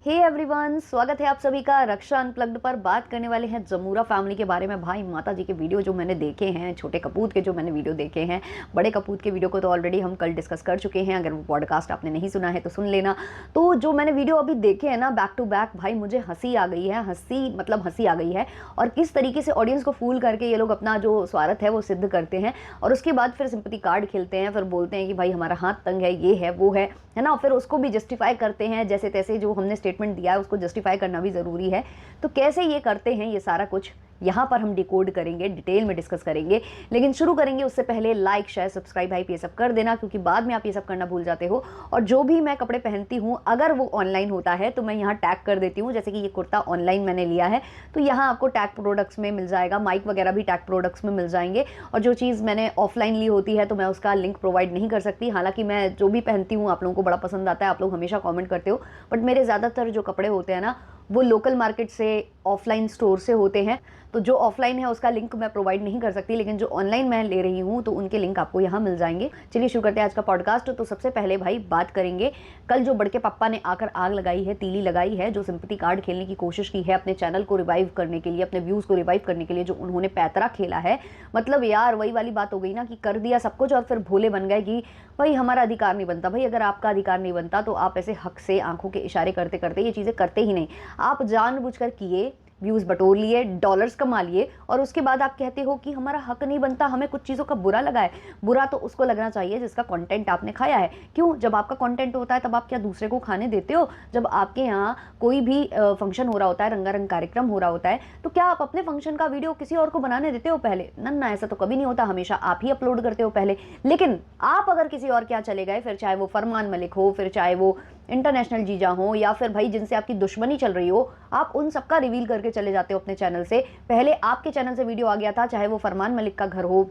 Hey everyone, स्वागत है आप सभी का रक्षा अनप्लग्ड पर। बात करने वाले हैं जमूरा फैमिली के बारे में। भाई माता जी के वीडियो जो मैंने देखे हैं, छोटे कपूत के जो मैंने वीडियो देखे हैं, बड़े कपूत के वीडियो को तो ऑलरेडी हम कल डिस्कस कर चुके हैं। अगर वो पॉडकास्ट आपने नहीं सुना है तो सुन लेना। तो जो मैंने वीडियो अभी देखे हैं ना, बैक टू बैक, भाई मुझे हंसी आ गई है। हंसी आ गई है। और किस तरीके से ऑडियंस को फूल करके ये लोग अपना जो स्वार्थ है वो सिद्ध करते हैं, और उसके बाद फिर सिंपैथी कार्ड खेलते हैं, फिर बोलते हैं कि भाई हमारा हाथ तंग है, ये है वो है ना। फिर उसको भी जस्टिफाई करते हैं जैसे तैसे। जो हमने स्टेटमेंट दिया है उसको जस्टिफाई करना भी ज़रूरी है। तो कैसे ये करते हैं, ये सारा कुछ यहाँ पर हम डिकोड करेंगे, डिटेल में डिस्कस करेंगे। लेकिन शुरू करेंगे उससे पहले लाइक शेयर सब्सक्राइब भाई ये सब कर देना, क्योंकि बाद में आप ये सब करना भूल जाते हो। और जो भी मैं कपड़े पहनती हूँ अगर वो ऑनलाइन होता है तो मैं यहाँ टैग कर देती हूँ। जैसे कि ये कुर्ता ऑनलाइन मैंने लिया है तो यहाँ आपको टैग प्रोडक्ट्स में मिल जाएगा, माइक वगैरह भी टैग प्रोडक्ट्स में मिल जाएंगे। और जो चीज़ मैंने ऑफलाइन ली होती है तो मैं उसका लिंक प्रोवाइड नहीं कर सकती। हालांकि मैं जो भी पहनती हूँ आप लोगों को बड़ा पसंद आता है, आप लोग हमेशा कॉमेंट करते हो। बट मेरे ज़्यादातर जो कपड़े होते हैं ना वो लोकल मार्केट से, ऑफलाइन स्टोर से होते हैं। तो जो ऑफलाइन है उसका लिंक मैं प्रोवाइड नहीं कर सकती, लेकिन जो ऑनलाइन मैं ले रही हूँ तो उनके लिंक आपको यहाँ मिल जाएंगे। चलिए शुरू करते हैं आज का पॉडकास्ट। तो सबसे पहले भाई बात करेंगे, कल जो बड़के पापा ने आकर आग लगाई है, तीली लगाई है, जो सिंपैथी कार्ड खेलने की कोशिश की है अपने चैनल को रिवाइव करने के लिए, अपने व्यूज़ को रिवाइव करने के लिए, जो उन्होंने पैतरा खेला है। मतलब यार वही वाली बात हो गई ना कि कर दिया सब कुछ और फिर भोले बन गए कि भाई हमारा अधिकार नहीं बनता। भाई अगर आपका अधिकार नहीं बनता तो आप ऐसे हक से आंखों के इशारे करते करते ये चीज़ें करते ही नहीं। आप जानबूझकर किए, व्यूज़ बटोर लिए, डॉलर्स कमा लिए, और उसके बाद आप कहते हो कि हमारा हक नहीं बनता, हमें कुछ चीज़ों का बुरा लगा है। बुरा तो उसको लगना चाहिए जिसका कंटेंट आपने खाया है। क्यों? जब आपका कंटेंट होता है तब आप क्या दूसरे को खाने देते हो? जब आपके यहाँ कोई भी फंक्शन हो रहा होता है, रंगारंग कार्यक्रम हो रहा होता है, तो क्या आप अपने फंक्शन का वीडियो किसी और को बनाने देते हो पहले? ना, ऐसा तो कभी नहीं होता। हमेशा आप ही अपलोड करते हो पहले। लेकिन आप अगर किसी और के यहाँ चले गए, फिर चाहे वो फरमान मलिक हो, फिर चाहे वो इंटरनेशनल जीजा हो, या फिर भाई जिनसे आपकी दुश्मनी चल रही हो, आप उन सबका रिवील करके चले जाते हो अपने चैनल से। पहले आपके चैनल से वीडियो आ गया था, चाहे वो फरमान मलिक का घर हो,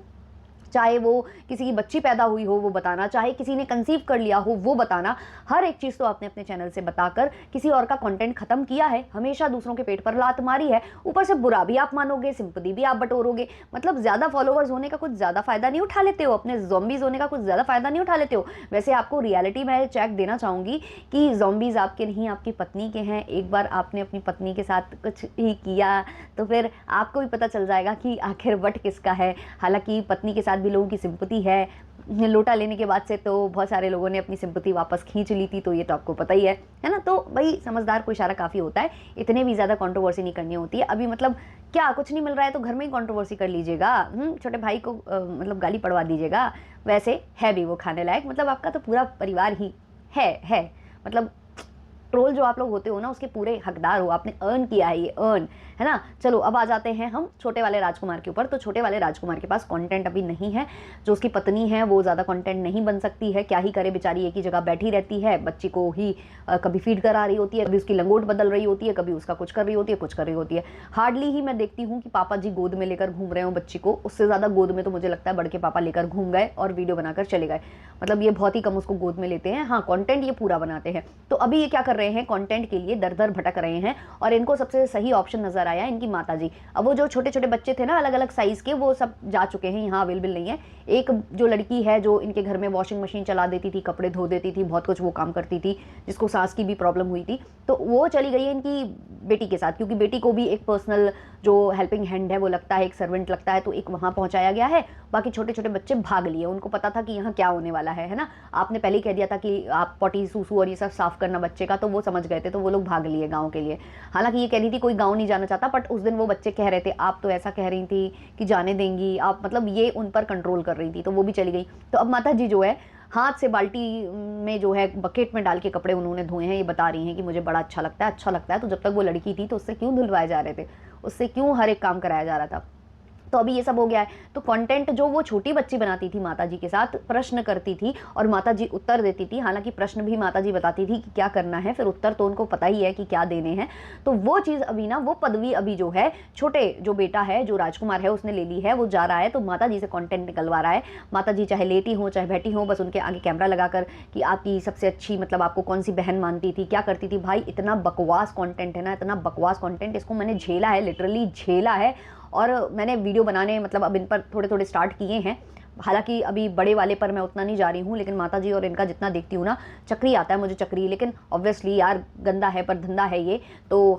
चाहे वो किसी की बच्ची पैदा हुई हो वो बताना, चाहे किसी ने कंसीव कर लिया हो वो बताना। हर एक चीज़ तो आपने अपने चैनल से बताकर किसी और का कंटेंट खत्म किया है। हमेशा दूसरों के पेट पर लात मारी है। ऊपर से बुरा भी आप मानोगे, सिंपैथी भी आप बटोरोगे। मतलब ज़्यादा फॉलोवर्स होने का कुछ ज़्यादा फायदा नहीं उठा लेते हो, अपने ज़ॉम्बीज़ होने का कुछ ज़्यादा फायदा नहीं उठा लेते हो। वैसे आपको रियलिटी में चेक देना चाहूँगी कि ज़ॉम्बीज़ आपके नहीं, आपकी पत्नी के हैं। एक बार आपने अपनी पत्नी के साथ कुछ ही किया तो फिर आपको भी पता चल जाएगा कि आखिर वट किसका है। हालांकि पत्नी के साथ भी लोगों की सिंपैथी है। लोटा लेने के बाद से तो बहुत सारे लोगों ने अपनी सिंपैथी वापस खींच ली थी, तो ये तो आपको पता ही है ना। तो भाई समझदार को इशारा काफ़ी होता है, इतने भी ज़्यादा कंट्रोवर्सी नहीं करनी होती है। अभी मतलब क्या कुछ नहीं मिल रहा है तो घर में ही कंट्रोवर्सी कर लीजिएगा, छोटे भाई को मतलब गाली पड़वा दीजिएगा। वैसे है भी वो खाने लायक, मतलब आपका तो पूरा परिवार ही है। मतलब ट्रोल जो आप लोग होते हो ना उसके पूरे हकदार हो, आपने अर्न किया है, ये अर्न है ना। चलो अब आ जाते हैं हम छोटे वाले राजकुमार के ऊपर। तो छोटे वाले राजकुमार के पास कंटेंट अभी नहीं है। जो उसकी पत्नी है वो ज़्यादा कंटेंट नहीं बन सकती है। क्या ही करे बेचारी, एक ही जगह बैठी रहती है, बच्ची को ही कभी फीड करा रही होती है, कभी उसकी लंगोट बदल रही होती है, कभी उसका कुछ कर रही होती है, कुछ कर रही होती है। हार्डली ही मैं देखती हूँ कि पापा जी गोद में लेकर घूम रहे हो बच्ची को। उससे ज़्यादा गोद में तो मुझे लगता है बड़के पापा लेकर घूम गए और वीडियो बनाकर चले गए। मतलब ये बहुत ही कम उसको गोद में लेते हैं। हाँ, कंटेंट ये पूरा बनाते हैं। तो अभी ये क्या कर रहे हैं, कंटेंट के लिए दर दर भटक रहे हैं, और इनको सबसे सही ऑप्शन नजर आया इनकी माता जी। अब वो जो छोटे छोटे बच्चे थे ना अलग अलग साइज के, वो सब जा चुके हैं, यहाँ अवेलेबल नहीं है। एक जो लड़की है जो इनके घर में वॉशिंग मशीन चला देती थी, कपड़े धो देती थी, बहुत कुछ वो काम करती थी, जिसको सांस की भी प्रॉब्लम हुई थी, तो वो चली गई है इनकी बेटी के साथ। क्योंकि बेटी को भी एक पर्सनल जो हेल्पिंग हैंड है वो लगता है, एक सर्वेंट लगता है, तो एक वहाँ पहुँचाया गया है। बाकी छोटे छोटे बच्चे भाग लिए, उनको पता था कि यहाँ क्या होने वाला है ना। आपने पहले ही कह दिया था कि आप पॉटी सूसू और ये सब साफ करना बच्चे का, तो वो समझ गए थे, तो वो लोग भाग लिए गाँव के लिए। हालांकि ये कह रही थी कोई गाँव नहीं जाना चाहता, बट उस दिन वो बच्चे कह रहे थे आप तो ऐसा कह रही थी कि जाने देंगी आप, मतलब ये उन पर कंट्रोल कर रही थी, तो वो भी चली गई। तो अब माता जी जो है हाथ से बाल्टी में जो है बकेट में डाल के कपड़े उन्होंने धोए हैं। ये बता रही हैं कि मुझे बड़ा अच्छा लगता है। तो जब तक वो लड़की थी तो उससे क्यों धुलवाए जा रहे थे, उससे क्यों हर एक काम कराया जा रहा था। तो अभी ये सब हो गया है। तो कंटेंट जो वो छोटी बच्ची बनाती थी माता जी के साथ, प्रश्न करती थी और माता जी उत्तर देती थी। हालांकि प्रश्न भी माता जी बताती थी कि क्या करना है, फिर उत्तर तो उनको पता ही है कि क्या देने हैं। तो वो चीज़ अभी ना, वो पदवी अभी जो है छोटे जो बेटा है, जो राजकुमार है, उसने ले ली है। वो जा रहा है तो माता जी से कंटेंट निकलवा रहा है। माता जी चाहे लेटी हो चाहे बैठी हो, बस उनके आगे कैमरा लगाकर कि आपकी सबसे अच्छी, मतलब आपको कौन सी बहन मानती थी, क्या करती थी। भाई इतना बकवास कंटेंट है ना, इतना बकवास कंटेंट, इसको मैंने झेला है, लिटरली झेला है। और मैंने वीडियो बनाने, मतलब अब इन पर थोड़े थोड़े स्टार्ट किए हैं, हालांकि अभी बड़े वाले पर मैं उतना नहीं जा रही हूँ, लेकिन माता जी और इनका जितना देखती हूँ ना, चक्री आता है मुझे चक्री। लेकिन ऑब्वियसली यार गंदा है पर धंधा है ये, तो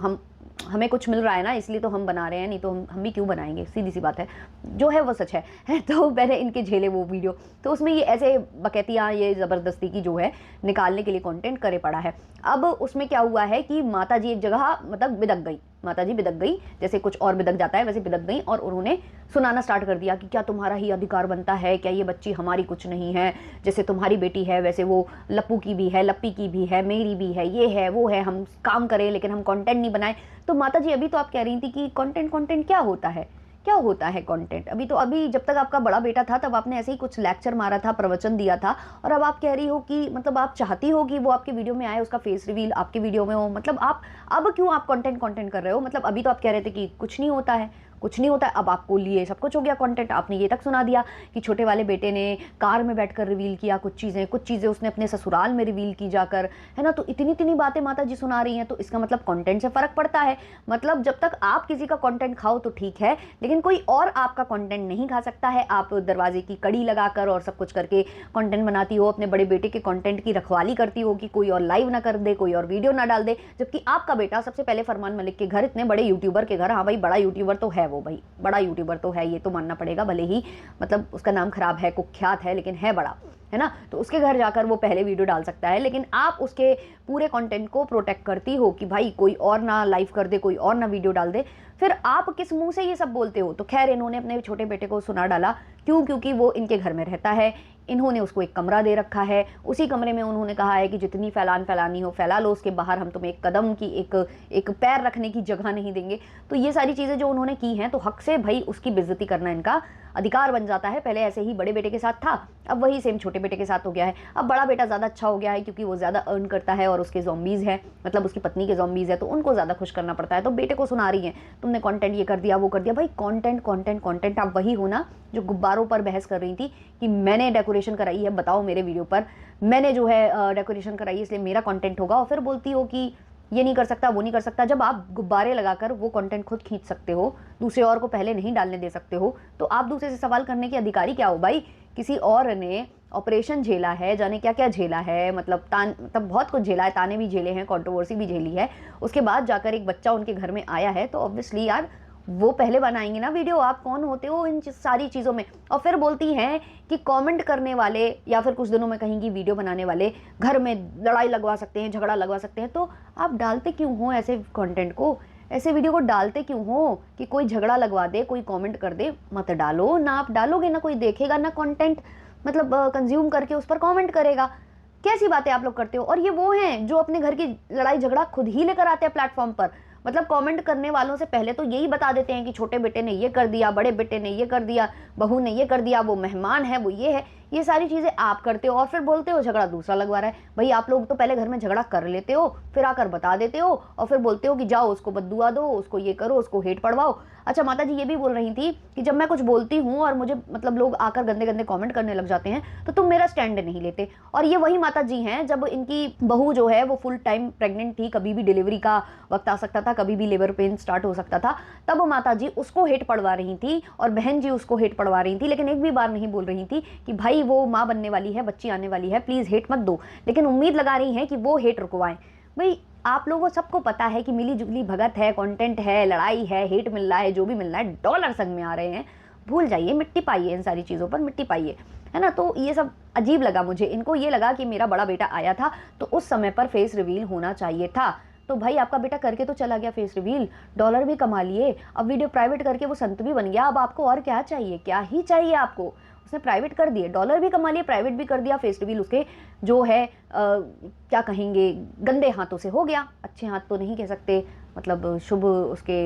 हमें कुछ मिल रहा है ना, इसलिए तो हम बना रहे हैं, नहीं तो हम भी क्यों बनाएंगे, सीधी सी बात है, जो है वो सच है। तो मैंने इनके झेले वो वीडियो, तो उसमें ये ऐसे बकैतियाँ ये ज़बरदस्ती की जो है निकालने के लिए कंटेंट करे पड़ा है। अब उसमें क्या हुआ है कि माता जी एक जगह मतलब बिदक गई, माता जी बिदक गई, जैसे कुछ और बिदक जाता है वैसे बिदक गई, और उन्होंने सुनाना स्टार्ट कर दिया कि क्या तुम्हारा ही अधिकार बनता है, क्या ये बच्ची हमारी कुछ नहीं है, जैसे तुम्हारी बेटी है वैसे वो लप्पू की भी है, लप्पी की भी है, मेरी भी है, ये है वो है, हम काम करें लेकिन हम कंटेंट नहीं बनाए। तो माता जी अभी तो आप कह रही थी कि कंटेंट क्या होता है, क्या होता है कंटेंट। अभी जब तक आपका बड़ा बेटा था तब आपने ऐसे ही कुछ लेक्चर मारा था, प्रवचन दिया था, और अब आप कह रही हो कि मतलब आप चाहती हो कि वो आपके वीडियो में आए, उसका फेस रिवील आपके वीडियो में हो। मतलब आप अब क्यों आप कंटेंट कर रहे हो। मतलब अभी तो आप कह रहे थे कि कुछ नहीं होता है, कुछ नहीं होता है, अब आपको लिए सब कुछ हो गया कंटेंट। आपने ये तक सुना दिया कि छोटे वाले बेटे ने कार में बैठकर रिवील किया कुछ चीज़ें उसने अपने ससुराल में रिवील की जाकर, है ना। तो इतनी बातें माता जी सुना रही हैं, तो इसका मतलब कंटेंट से फ़र्क पड़ता है। मतलब जब तक आप किसी का कंटेंट खाओ तो ठीक है, लेकिन कोई और आपका कंटेंट नहीं खा सकता है। आप दरवाजे की कड़ी लगाकर और सब कुछ करके कंटेंट बनाती हो, अपने बड़े बेटे के कंटेंट की रखवाली करती हो कि कोई और लाइव ना कर दे, कोई और वीडियो ना डाल दे, जबकि आपका बेटा सबसे पहले फरमान मलिक के घर, इतने बड़े यूट्यूबर के घर, हाँ भाई बड़ा यूट्यूबर तो है वो, भाई बड़ा यूट्यूबर तो है, ये तो मानना पड़ेगा, भले ही मतलब उसका नाम खराब है, कुख्यात है, लेकिन है बड़ा, है ना। तो उसके घर जाकर वो पहले वीडियो डाल सकता है, लेकिन आप उसके पूरे कंटेंट को प्रोटेक्ट करती हो कि भाई कोई और ना लाइव कर दे, कोई और ना वीडियो डाल दे। फिर आप किस मुंह से ये सब बोलते हो। तो खैर इन्होंने अपने छोटे बेटे को सुना डाला, क्योंकि वो इनके घर में रहता है, इन्होंने उसको एक कमरा दे रखा है, उसी कमरे में उन्होंने कहा है कि जितनी फैलानी हो फैला लो, उसके बाहर हम तुम्हें एक कदम की एक पैर रखने की जगह नहीं देंगे। तो ये सारी चीज़ें जो उन्होंने की हैं, तो हक से भाई उसकी बेइज्जती करना इनका अधिकार बन जाता है। पहले ऐसे ही बड़े बेटे के साथ था, अब वही सेम छोटे बेटे के साथ हो गया है। अब बड़ा बेटा ज़्यादा अच्छा हो गया है क्योंकि वो ज़्यादा अर्न करता है और उसके ज़ॉम्बीज़ है, मतलब उसकी पत्नी के ज़ॉम्बीज़ है, तो उनको ज़्यादा खुश करना पड़ता है। तो बेटे को सुना रही है तुमने कंटेंट ये कर दिया वो कर दिया। भाई कंटेंट आप वही हो ना जो गुब्बारों पर बहस कर रही थी कि मैंने डेकोरेशन कराई है, बताओ मेरे वीडियो पर मैंने जो है डेकोरेशन कराई है इसलिए मेरा कंटेंट होगा, और फिर बोलती हो कि ये नहीं कर सकता वो नहीं कर सकता। जब आप गुब्बारे लगाकर वो कंटेंट खुद खींच सकते हो, दूसरे और को पहले नहीं डालने दे सकते हो, तो आप दूसरे से सवाल करने के अधिकारी क्या हो भाई। किसी और ने ऑपरेशन झेला है, जाने क्या क्या झेला है, मतलब बहुत कुछ झेला है, ताने भी झेले हैं, कंट्रोवर्सी भी झेली है, उसके बाद जाकर एक बच्चा उनके घर में आया है, तो ऑब्वियसली यार वो पहले बनाएंगे ना वीडियो। आप कौन होते हो इन सारी चीज़ों में। और फिर बोलती हैं कि कमेंट करने वाले या फिर कुछ दिनों में कहेंगी वीडियो बनाने वाले घर में लड़ाई लगवा सकते हैं, झगड़ा लगवा सकते हैं। तो आप डालते क्यों हो ऐसे कंटेंट को, ऐसे वीडियो को डालते क्यों हो कि कोई झगड़ा लगवा दे, कोई कमेंट कर दे। मत डालो ना, आप डालोगे ना कोई देखेगा ना कंटेंट, मतलब कंज्यूम करके उस पर कमेंट करेगा। कैसी बातें आप लोग करते हो। और ये वो हैं जो अपने घर की लड़ाई झगड़ा खुद ही लेकर आते हैं प्लेटफॉर्म पर। मतलब कमेंट करने वालों से पहले तो यही बता देते हैं कि छोटे बेटे ने ये कर दिया, बड़े बेटे ने ये कर दिया, बहू ने ये कर दिया, वो मेहमान है, वो ये है, ये सारी चीज़ें आप करते हो। और फिर बोलते हो झगड़ा दूसरा लगवा रहा है। भाई आप लोग तो पहले घर में झगड़ा कर लेते हो, फिर आकर बता देते हो, और फिर बोलते हो कि जाओ उसको बद्दुआ दो, उसको ये करो, उसको हेट पढ़वाओ। अच्छा माता जी ये भी बोल रही थी कि जब मैं कुछ बोलती हूँ और मुझे मतलब लोग आकर गंदे गंदे कमेंट करने लग जाते हैं तो तुम मेरा स्टैंड नहीं लेते। और ये वही माता जी हैं जब इनकी बहू जो है वो फुल टाइम प्रेग्नेंट थी, कभी भी डिलीवरी का वक्त आ सकता था, कभी भी लेबर पेन स्टार्ट हो सकता था, तब माता जी उसको हेट पढ़वा रही थी और बहन जी उसको हेट पढ़वा रही थी। लेकिन एक भी बार नहीं बोल रही थी कि भाई वो माँ बनने वाली है, बच्ची आने वाली है, प्लीज़ हेट मत दो। लेकिन उम्मीद लगा रही हैं कि वो हेट रुकवाएं। भाई आप लोगों सबको पता है कि मिली जुगली भगत है, कंटेंट है, लड़ाई है, हेट मिल रहा है, जो भी मिल रहा है, डॉलर संग में आ रहे हैं। भूल जाइए, मिट्टी पाइए, इन सारी चीज़ों पर मिट्टी पाइए, है ना। तो ये सब अजीब लगा मुझे। इनको ये लगा कि मेरा बड़ा बेटा आया था तो उस समय पर फेस रिवील होना चाहिए था। तो भाई आपका बेटा करके तो चला गया फेस रिवील, डॉलर भी कमा लिए, अब वीडियो प्राइवेट करके वो संत भी बन गया। अब आपको और क्या चाहिए, क्या ही चाहिए आपको। उसने प्राइवेट कर दिए, डॉलर भी कमा लिए, प्राइवेट भी कर दिया, फेस रिवील उसके जो है क्या कहेंगे गंदे हाथों से हो गया। अच्छे हाथ तो नहीं कह सकते, मतलब शुभ उसके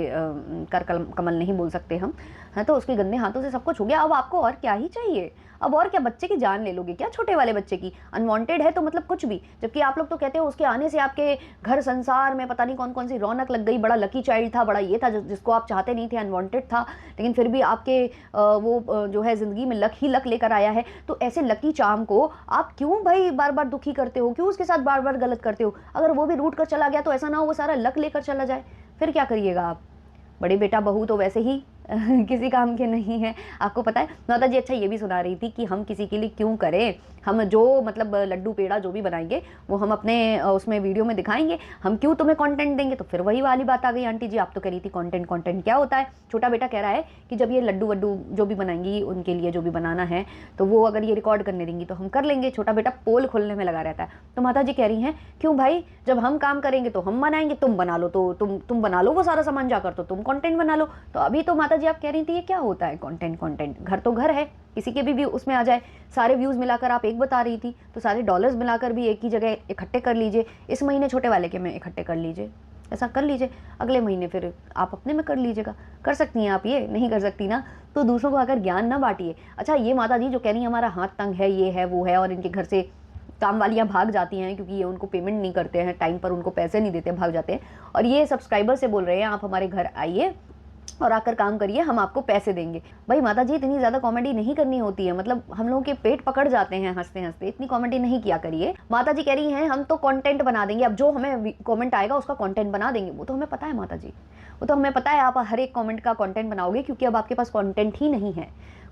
कर कमल नहीं बोल सकते हम, है तो उसके गंदे हाथों से सब कुछ हो गया। अब आपको और क्या ही चाहिए। अब और क्या, बच्चे की जान ले लोगे क्या, छोटे वाले बच्चे की। अनवांटेड है तो मतलब कुछ भी, जबकि आप लोग तो कहते हो उसके आने से आपके घर संसार में पता नहीं कौन कौन सी रौनक लग गई, बड़ा लकी चाइल्ड था, बड़ा ये था जिसको आप चाहते नहीं थे, अनवांटेड था, लेकिन फिर भी आपके वो जो है ज़िंदगी में लक ही लक लेकर आया है। तो ऐसे लकी चार्म को आप क्यों भाई बार बार दुखी करते हो, क्यों उसके साथ बार बार गलत करते हो। अगर वो भी रूट कर चला गया तो ऐसा ना हो वो सारा लक लेकर चला जाए, फिर क्या करिएगा आप। बड़े बेटा बहू तो वैसे ही किसी काम के नहीं है। आपको पता है माता जी अच्छा ये भी सुना रही थी कि हम किसी के लिए क्यों करें, हम जो मतलब लड्डू पेड़ा जो भी बनाएंगे वो हम अपने उसमें वीडियो में दिखाएंगे, हम क्यों तुम्हें कंटेंट देंगे। तो फिर वही वाली बात आ गई, आंटी जी आप तो कह रही थी कंटेंट, कंटेंट क्या होता है। छोटा बेटा कह रहा है कि जब ये लड्डू वड्डू जो भी बनाएंगी उनके लिए जो भी बनाना है तो वो अगर ये रिकॉर्ड करने देंगी तो हम कर लेंगे। छोटा बेटा पोल खोलने में लगा रहता है। तो माता जी कह रही हैं क्यों भाई, जब हम काम करेंगे तो हम बनाएंगे, तुम बना लो, तो तुम बना लो वो सारा सामान जाकर, तो तुम कंटेंट बना लो। तो अभी तो माता जी आप कह रही थी ये क्या होता है कंटेंट, कंटेंट घर तो घर है, किसी के भी उसमें आ जाए। सारे व्यूज़ मिलाकर आप एक बता रही थी, तो सारे डॉलर्स मिलाकर भी एक ही जगह इकट्ठे कर लीजिए, इस महीने छोटे वाले के में इकट्ठे कर लीजिए, ऐसा कर लीजिए, अगले महीने फिर आप अपने में कर लीजिएगा। कर सकती हैं आप, ये नहीं कर सकती ना तो दूसरों को आकर ज्ञान ना बांटिए। अच्छा ये माता जी जो कह रही है हमारा हाथ तंग है, ये है वो है, और इनके घर से काम वालियाँ भाग जाती हैं क्योंकि ये उनको पेमेंट नहीं करते हैं, टाइम पर उनको पैसे नहीं देते, भाग जाते हैं, और ये सब्सक्राइबर से बोल रहे हैं आप हमारे घर आइए और आकर काम करिए, हम आपको पैसे देंगे। भाई माता जी इतनी ज़्यादा कॉमेडी नहीं करनी होती है, मतलब हम लोगों के पेट पकड़ जाते हैं हंसते हंसते, इतनी कॉमेडी नहीं किया करिए। माता जी कह रही हैं हम तो कंटेंट बना देंगे, अब जो हमें कमेंट आएगा उसका कंटेंट बना देंगे। वो तो हमें पता है माता जी, वो तो हमें पता है आप हर एक कमेंट का कंटेंट बनाओगे, क्योंकि अब आपके पास कंटेंट ही नहीं है,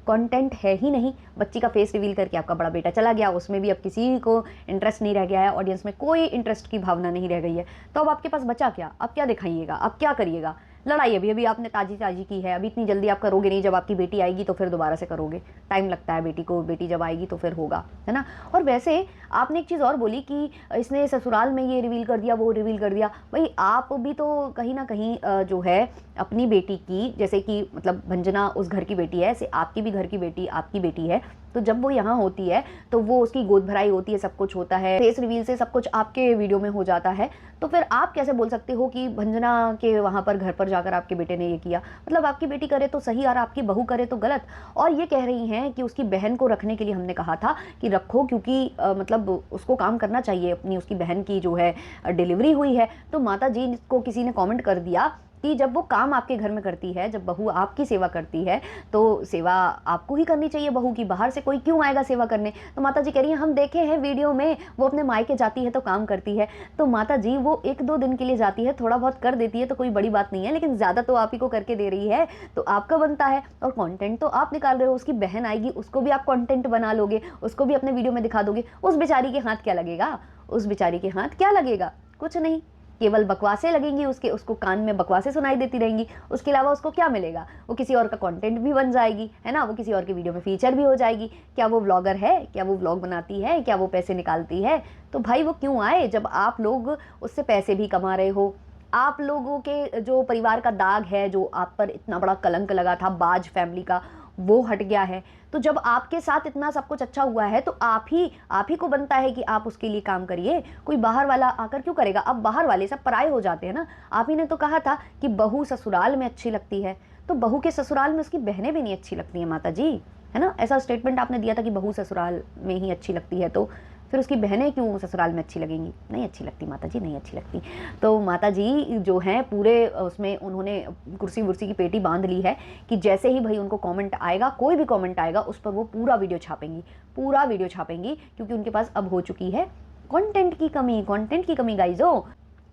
कंटेंट है ही नहीं। बच्ची का फेस रिवील करके आपका बड़ा बेटा चला गया, उसमें भी अब किसी को इंटरेस्ट नहीं रह गया है, ऑडियंस में कोई इंटरेस्ट की भावना नहीं रह गई है। तो अब आपके पास बचा क्या, अब क्या दिखाइएगा, अब क्या करिएगा। लड़ाई अभी आपने ताजी ताजी की है, अभी इतनी जल्दी आप करोगे नहीं, जब आपकी बेटी आएगी तो फिर दोबारा से करोगे, टाइम लगता है बेटी को, बेटी जब आएगी तो फिर होगा, है ना। और वैसे आपने एक चीज़ और बोली कि इसने ससुराल में ये रिवील कर दिया, वो रिवील कर दिया। भाई आप भी तो कहीं ना कहीं जो है अपनी बेटी की, जैसे कि मतलब भंजना उस घर की बेटी है, ऐसे आपकी भी घर की बेटी आपकी बेटी है, तो जब वो यहाँ होती है तो वो उसकी गोद भराई होती है, सब कुछ होता है, फेस रिवील से सब कुछ आपके वीडियो में हो जाता है। तो फिर आप कैसे बोल सकते हो कि भंजना के वहाँ पर घर पर जाकर आपके बेटे ने ये किया। मतलब आपकी बेटी करे तो सही और आपकी बहू करे तो गलत। और ये कह रही हैं कि उसकी बहन को रखने के लिए हमने कहा था कि रखो, क्योंकि मतलब उसको काम करना चाहिए अपनी, उसकी बहन की जो है डिलीवरी हुई है। तो माता जी को किसी ने कॉमेंट कर दिया कि जब वो काम आपके घर में करती है, जब बहू आपकी सेवा करती है तो सेवा आपको ही करनी चाहिए बहू की, बाहर से कोई क्यों आएगा सेवा करने। तो माता जी कह रही हैं हम देखे हैं वीडियो में वो अपने मायके जाती है तो काम करती है। तो माता जी वो 1-2 दिन के लिए जाती है, थोड़ा बहुत कर देती है तो कोई बड़ी बात नहीं है, लेकिन ज़्यादा तो आप ही को करके दे रही है, तो आपका बनता है। और कंटेंट तो आप निकाल रहे हो, उसकी बहन आएगी उसको भी आप कंटेंट बना लोगे, उसको भी अपने वीडियो में दिखा दोगे, उस बेचारी के हाथ क्या लगेगा, उस बेचारी के हाथ क्या लगेगा, कुछ नहीं, केवल बकवासें लगेंगी उसके, उसको कान में बकवासें सुनाई देती रहेंगी, उसके अलावा उसको क्या मिलेगा। वो किसी और का कंटेंट भी बन जाएगी, है ना, वो किसी और की वीडियो में फीचर भी हो जाएगी। क्या वो व्लॉगर है, क्या वो व्लॉग बनाती है, क्या वो पैसे निकालती है। तो भाई वो क्यों आए जब आप लोग उससे पैसे भी कमा रहे हो। आप लोगों के जो परिवार का दाग है, जो आप पर इतना बड़ा कलंक लगा था बाज फैमिली का, वो हट गया है। तो जब आपके साथ इतना सब कुछ अच्छा हुआ है तो आप ही को बनता है कि आप उसके लिए काम करिए। कोई बाहर वाला आकर क्यों करेगा। अब बाहर वाले सब पराये हो जाते हैं ना। आप ही ने तो कहा था कि बहू ससुराल में अच्छी लगती है, तो बहू के ससुराल में उसकी बहनें भी नहीं अच्छी लगती हैं माता जी, है ना। ऐसा स्टेटमेंट आपने दिया था कि बहू ससुराल में ही अच्छी लगती है, तो फिर उसकी बहनें क्यों ससुराल में अच्छी लगेंगी। नहीं अच्छी लगती माता जी, नहीं अच्छी लगती। तो माता जी जो हैं पूरे उसमें उन्होंने कुर्सी वुर्सी की पेटी बांध ली है कि जैसे ही भाई उनको कमेंट आएगा, कोई भी कमेंट आएगा, उस पर वो पूरा वीडियो छापेंगी, पूरा वीडियो छापेंगी, क्योंकि उनके पास अब हो चुकी है कंटेंट की कमी, कंटेंट की कमी गाइजो।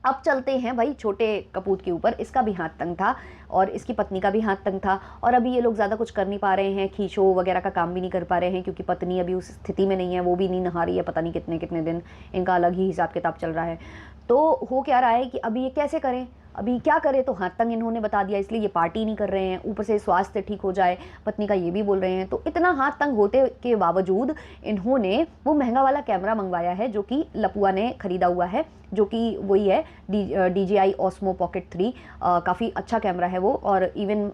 अब चलते हैं भाई छोटे कपूत के ऊपर। इसका भी हाथ तंग था और इसकी पत्नी का भी हाथ तंग था, और अभी ये लोग ज़्यादा कुछ कर नहीं पा रहे हैं, खींचो वगैरह का काम भी नहीं कर पा रहे हैं, क्योंकि पत्नी अभी उस स्थिति में नहीं है, वो भी नहीं नहा रही है, पता नहीं कितने कितने दिन, इनका अलग ही हिसाब किताब चल रहा है। तो हो क्या रहा है कि अभी ये कैसे करें, अभी क्या करें। तो हाथ तंग इन्होंने बता दिया, इसलिए ये पार्टी नहीं कर रहे हैं, ऊपर से स्वास्थ्य ठीक हो जाए पत्नी का ये भी बोल रहे हैं। तो इतना हाथ तंग होते के बावजूद इन्होंने वो महंगा वाला कैमरा मंगवाया है जो कि लपुआ ने खरीदा हुआ है, जो कि वही है DJI Osmo Pocket 3। काफ़ी अच्छा कैमरा है वो, और इवन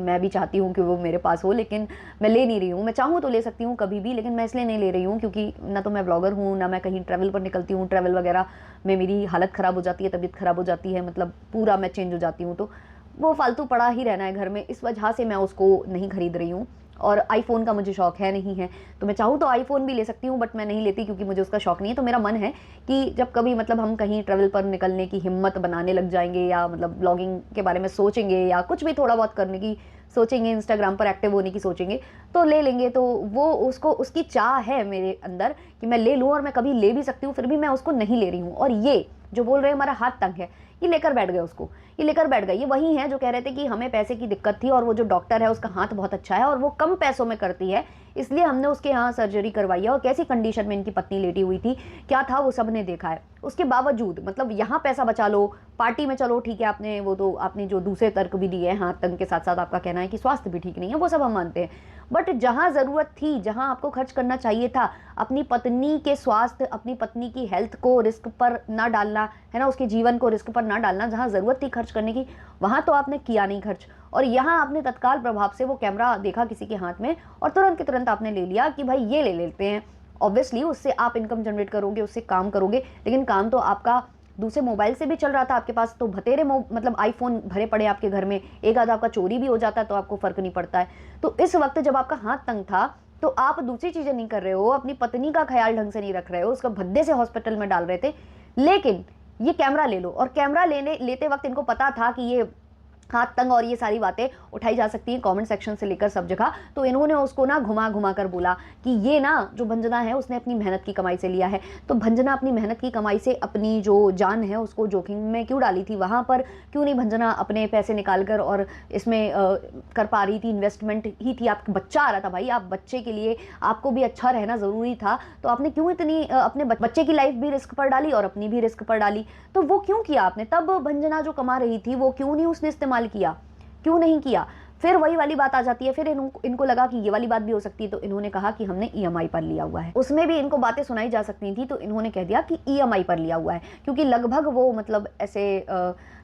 मैं भी चाहती हूँ कि वो मेरे पास हो, लेकिन मैं ले नहीं रही हूँ। मैं चाहूँ तो ले सकती हूँ कभी भी, लेकिन मैं इसलिए नहीं ले रही हूँ क्योंकि ना तो मैं ब्लॉगर हूँ, ना मैं कहीं ट्रैवल पर निकलती हूँ। ट्रैवल वगैरह में मेरी हालत ख़राब हो जाती है, तबीयत ख़राब हो जाती है, मतलब पूरा मैं चेंज हो जाती हूँ, तो वो फालतू पड़ा ही रहना है घर में, इस वजह से मैं उसको नहीं खरीद रही हूँ। और आईफोन का मुझे शौक है नहीं है, तो मैं चाहूँ तो आईफोन भी ले सकती हूँ, बट मैं नहीं लेती क्योंकि मुझे उसका शौक नहीं है। तो मेरा मन है कि जब कभी मतलब हम कहीं ट्रैवल पर निकलने की हिम्मत बनाने लग जाएंगे, या मतलब ब्लॉगिंग के बारे में सोचेंगे, या कुछ भी थोड़ा बहुत करने की सोचेंगे, इंस्टाग्राम पर एक्टिव होने की सोचेंगे, तो ले लेंगे। तो वो उसकी चाह है मेरे अंदर कि मैं ले लूँ, और मैं कभी ले भी सकती हूँ, फिर भी मैं उसको नहीं ले रही हूँ। और ये जो बोल रहे हैं हमारा हाथ तंग है, ये लेकर बैठ गए उसको, ये लेकर बैठ गए। ये वही हैं जो कह रहे थे कि हमें पैसे की दिक्कत थी और वो जो डॉक्टर है उसका हाथ बहुत अच्छा है और वो कम पैसों में करती है, इसलिए हमने उसके यहाँ सर्जरी करवाई है। और कैसी कंडीशन में इनकी पत्नी लेटी हुई थी, क्या था, वो सब ने देखा है। उसके बावजूद मतलब यहाँ पैसा बचा लो, पार्टी में चलो ठीक है, आपने वो तो आपने जो दूसरे तर्क भी दिए हैं, हाथ तंग के साथ साथ आपका कहना है कि स्वास्थ्य भी ठीक नहीं है, वो सब हम मानते हैं। बट जहाँ ज़रूरत थी, जहाँ आपको खर्च करना चाहिए था, अपनी पत्नी के स्वास्थ्य, अपनी पत्नी की हेल्थ को रिस्क पर ना डालना है ना, उसके जीवन को रिस्क पर ना डालना, जहाँ ज़रूरत थी खर्च करने की, वहाँ तो आपने किया नहीं खर्च। और यहाँ आपने तत्काल प्रभाव से वो कैमरा देखा किसी के हाथ में और तुरंत के तुरंत आपने ले लिया कि भाई ये ले लेते हैं। ऑब्वियसली उससे आप इनकम जनरेट करोगे, उससे काम करोगे, लेकिन काम तो आपका दूसरे मोबाइल से भी चल रहा था। आपके पास तो भतेरे मतलब आईफोन भरे पड़े आपके घर में, एक आधा आपका चोरी भी हो जाता है तो आपको फर्क नहीं पड़ता है। तो इस वक्त जब आपका हाथ तंग था तो आप दूसरी चीजें नहीं कर रहे हो, अपनी पत्नी का ख्याल ढंग से नहीं रख रहे हो, उसका भद्दे से हॉस्पिटल में डाल रहे थे, लेकिन ये कैमरा ले लो। और कैमरा लेते वक्त इनको पता था कि ये हाथ तंग और ये सारी बातें उठाई जा सकती हैं कमेंट सेक्शन से लेकर सब जगह, तो इन्होंने उसको ना घुमा घुमा कर बोला कि ये ना जो भंजना है उसने अपनी मेहनत की कमाई से लिया है। तो भंजना अपनी मेहनत की कमाई से अपनी जो जान है उसको जोखिम में क्यों डाली थी, वहाँ पर क्यों नहीं भंजना अपने पैसे निकाल कर और इसमें कर पा रही थी, इन्वेस्टमेंट ही थी, आपका बच्चा आ रहा था भाई, आप बच्चे के लिए आपको भी अच्छा रहना ज़रूरी था, तो आपने क्यों इतनी अपने बच्चे की लाइफ भी रिस्क पर डाली और अपनी भी रिस्क पर डाली। तो वो क्यों किया आपने, तब भंजना जो कमा रही थी वो क्यों नहीं उसने इस्तेमाल किया, क्यों नहीं किया। फिर वही वाली बात आ जाती है, फिर इनको लगा कि ये वाली बात भी हो सकती है, तो इन्होंने कहा कि हमने ईएमआई पर लिया हुआ है। उसमें भी इनको बातें सुनाई जा सकती थी, तो इन्होंने कह दिया कि ईएमआई पर लिया हुआ है, क्योंकि लगभग वो मतलब ऐसे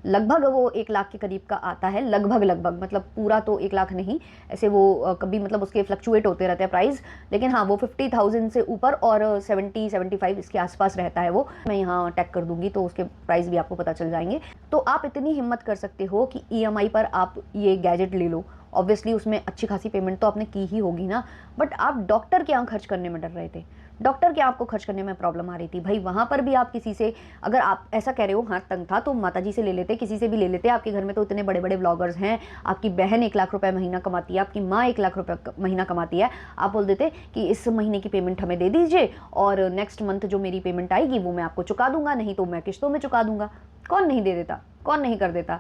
लगभग वो 1 लाख के करीब का आता है, लगभग मतलब पूरा तो 1 लाख नहीं, ऐसे वो कभी मतलब उसके फ्लक्चुएट होते रहते हैं प्राइस, लेकिन हाँ वो 50,000 से ऊपर और 70-75 इसके आसपास रहता है। वो मैं यहाँ टैग कर दूंगी तो उसके प्राइस भी आपको पता चल जाएंगे। तो आप इतनी हिम्मत कर सकते हो कि ईएमआई पर आप ये गैजेट ले लो, ऑब्वियसली उसमें अच्छी खासी पेमेंट तो आपने की ही होगी ना, बट आप डॉक्टर के यहाँ खर्च करने में डर रहे थे, डॉक्टर के आपको खर्च करने में प्रॉब्लम आ रही थी भाई। वहाँ पर भी आप किसी से, अगर आप ऐसा कह रहे हो हाथ तंग था तो माताजी से ले लेते, किसी से भी ले लेते। आपके घर में तो इतने बड़े बड़े ब्लॉगर्स हैं, आपकी बहन 1 लाख रुपए महीना कमाती है, आपकी माँ 1 लाख रुपए महीना कमाती है, आप बोल देते कि इस महीने की पेमेंट हमें दे दीजिए और नेक्स्ट मंथ जो मेरी पेमेंट आएगी वो मैं आपको चुका दूंगा, नहीं तो मैं किस्तों में चुका दूंगा। कौन नहीं दे देता, कौन नहीं कर देता।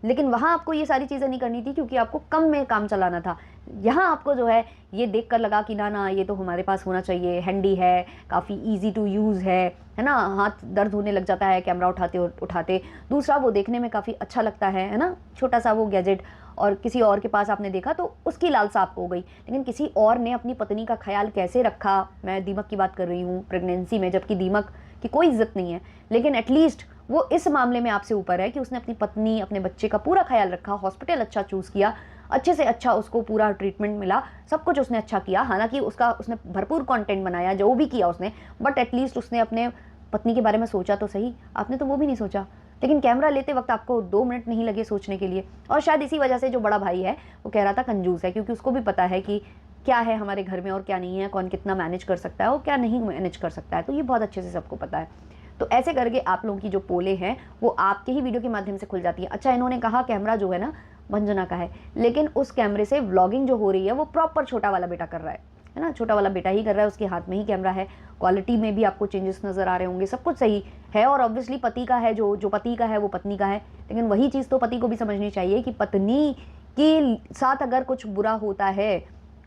लेकिन वहाँ आपको ये सारी चीज़ें नहीं करनी थी क्योंकि आपको कम में काम चलाना था। यहाँ आपको जो है ये देख कर लगा कि ना ये तो हमारे पास होना चाहिए, हैंडी है, काफ़ी इजी टू यूज़ है ना, हाथ दर्द होने लग जाता है कैमरा उठाते उठाते। दूसरा वो देखने में काफ़ी अच्छा लगता है ना, छोटा सा वो गैजेट। और किसी और के पास आपने देखा तो उसकी लालसा आपको हो गई, लेकिन किसी और ने अपनी पत्नी का ख्याल कैसे रखा, मैं दीमक की बात कर रही हूँ प्रेगनेंसी में, जबकि दीमक की कोई इज्जत नहीं है, लेकिन एटलीस्ट वो इस मामले में आपसे ऊपर है कि उसने अपनी पत्नी, अपने बच्चे का पूरा ख्याल रखा, हॉस्पिटल अच्छा चूज़ किया, अच्छे से अच्छा उसको पूरा ट्रीटमेंट मिला, सब कुछ उसने अच्छा किया। हालांकि उसने भरपूर कंटेंट बनाया, जो भी किया उसने, बट एटलीस्ट उसने अपने पत्नी के बारे में सोचा तो सही। आपने तो वो भी नहीं सोचा। लेकिन कैमरा लेते वक्त आपको 2 मिनट नहीं लगे सोचने के लिए। और शायद इसी वजह से जो बड़ा भाई है वो कह रहा था कंजूस है, क्योंकि उसको भी पता है कि क्या है हमारे घर में और क्या नहीं है, कौन कितना मैनेज कर सकता है और क्या नहीं मैनेज कर सकता है, तो ये बहुत अच्छे से सबको पता है। तो ऐसे करके आप लोगों की जो पोले हैं वो आपके ही वीडियो के माध्यम से खुल जाती है। अच्छा, इन्होंने कहा कैमरा जो है ना भंजना का है, लेकिन उस कैमरे से व्लॉगिंग जो हो रही है वो प्रॉपर छोटा वाला बेटा कर रहा है ना, छोटा वाला बेटा ही कर रहा है, उसके हाथ में ही कैमरा है। क्वालिटी में भी आपको चेंजेस नज़र आ रहे होंगे, सब कुछ सही है। और ऑब्वियसली पति का है, जो पति का है वो पत्नी का है, लेकिन वही चीज़ तो पति को भी समझनी चाहिए कि पत्नी के साथ अगर कुछ बुरा होता है,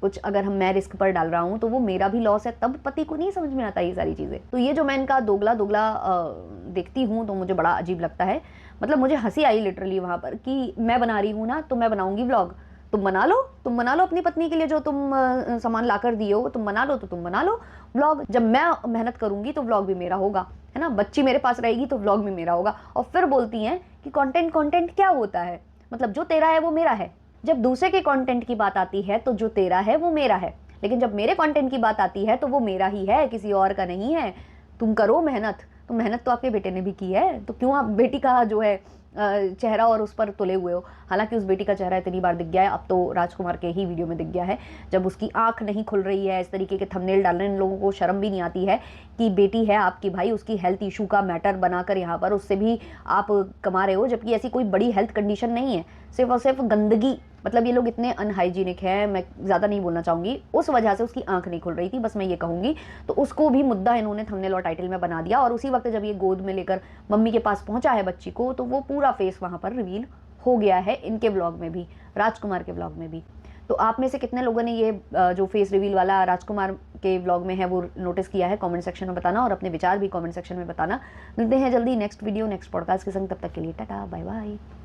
कुछ अगर मैं रिस्क पर डाल रहा हूँ तो वो मेरा भी लॉस है, तब पति को नहीं समझ में आता ये सारी चीज़ें। तो ये जो मैं इनका दोगला देखती हूँ तो मुझे बड़ा अजीब लगता है। मतलब मुझे हंसी आई लिटरली वहाँ पर कि मैं बना रही हूँ ना तो मैं बनाऊंगी व्लॉग, तुम बना लो अपनी पत्नी के लिए जो तुम सामान ला कर दिए हो, तुम बना लो, तो तुम बना लो व्लॉग। जब मैं मेहनत करूंगी तो व्लॉग भी मेरा होगा, है ना, बच्ची मेरे पास रहेगी तो व्लॉग भी मेरा होगा। और फिर बोलती हैं कि कंटेंट क्या होता है, मतलब जो तेरा है वो मेरा है। जब दूसरे के कंटेंट की बात आती है तो जो तेरा है वो मेरा है, लेकिन जब मेरे कंटेंट की बात आती है तो वो मेरा ही है, किसी और का नहीं है। तुम करो मेहनत, तो मेहनत तो आपके बेटे ने भी की है, तो क्यों आप बेटी का जो है चेहरा और उस पर तुले हुए हो। हालांकि उस बेटी का चेहरा इतनी बार दिख गया है, अब तो राजकुमार के ही वीडियो में दिख गया है, जब उसकी आंख नहीं खुल रही है, इस तरीके के थंबनेल डालने इन लोगों को शर्म भी नहीं आती है कि बेटी है आपकी भाई, उसकी हेल्थ इशू का मैटर बनाकर यहाँ पर उससे भी आप कमा रहे हो, जबकि ऐसी कोई बड़ी हेल्थ कंडीशन नहीं है, सिर्फ और सिर्फ गंदगी मतलब ये लोग इतने अनहाइजीनिक हैं, मैं ज़्यादा नहीं बोलना चाहूँगी, उस वजह से उसकी आंख नहीं खुल रही थी, बस मैं ये कहूँगी। तो उसको भी मुद्दा इन्होंने थंबनेल और टाइटल में बना दिया, और उसी वक्त जब ये गोद में लेकर मम्मी के पास पहुँचा है बच्ची को, तो वो पूरा फेस वहाँ पर रिवील हो गया है, इनके ब्लॉग में भी, राजकुमार के ब्लॉग में भी। तो आप में से कितने लोगों ने ये जो फेस रिवील वाला राजकुमार के व्लॉग में है वो नोटिस किया है, कमेंट सेक्शन में बताना, और अपने विचार भी कमेंट सेक्शन में बताना। मिलते हैं जल्दी नेक्स्ट वीडियो, नेक्स्ट पॉडकास्ट के संग, तब तक के लिए टाटा बाय बाय।